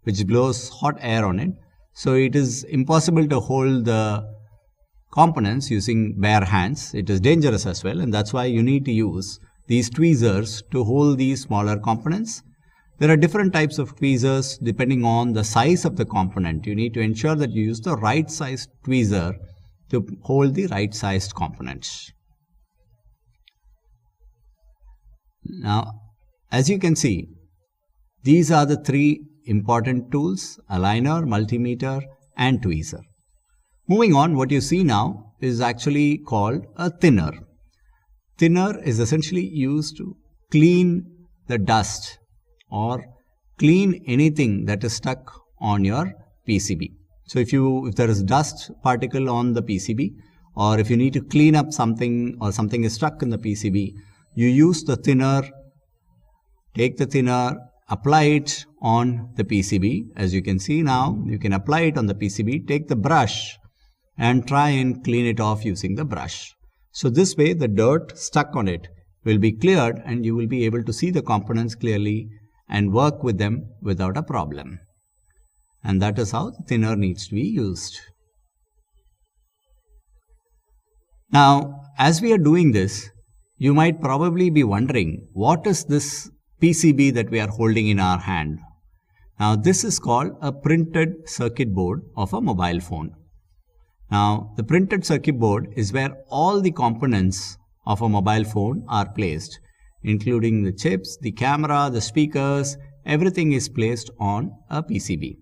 which blows hot air on it. So it is impossible to hold the components using bare hands. It is dangerous as well, and that's why you need to use these tweezers to hold these smaller components. There are different types of tweezers depending on the size of the component. You need to ensure that you use the right size tweezer to hold the right sized components. Now, as you can see, these are the three important tools: aligner, multimeter, and tweezer. Moving on, what you see now is actually called a thinner. Thinner is essentially used to clean the dust or clean anything that is stuck on your PCB. So if there is dust particle on the PCB, or if you need to clean up something or something is stuck in the PCB, you use the thinner. Take the thinner, apply it on the PCB. As you can see now, you can apply it on the PCB. Take the brush and try and clean it off using the brush. So this way the dirt stuck on it will be cleared and you will be able to see the components clearly and work with them without a problem. And that is how the thinner needs to be used. Now, as we are doing this, you might probably be wondering, what is this PCB that we are holding in our hand? Now, this is called a printed circuit board of a mobile phone. Now, the printed circuit board is where all the components of a mobile phone are placed, including the chips, the camera, the speakers. Everything is placed on a PCB.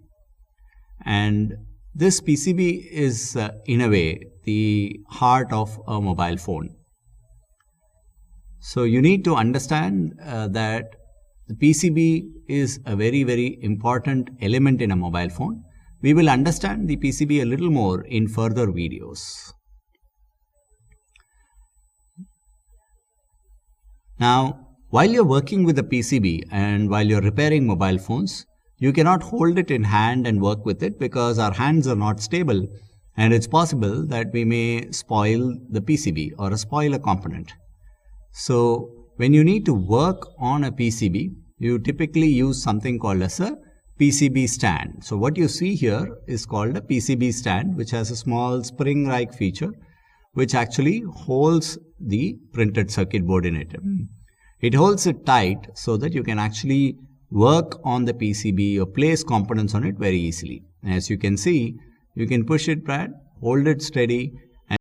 And this PCB is, in a way, the heart of a mobile phone. So you need to understand that the PCB is a very, very important element in a mobile phone. We will understand the PCB a little more in further videos. Now, while you're working with the PCB and while you're repairing mobile phones, you cannot hold it in hand and work with it because our hands are not stable, and it's possible that we may spoil the PCB or spoil a component. So when you need to work on a PCB, you typically use something called as a PCB stand. So what you see here is called a PCB stand, which has a small spring-like feature which actually holds the printed circuit board in it. It holds it tight so that you can actually work on the PCB or place components on it very easily. As you can see, you can push it back, hold it steady,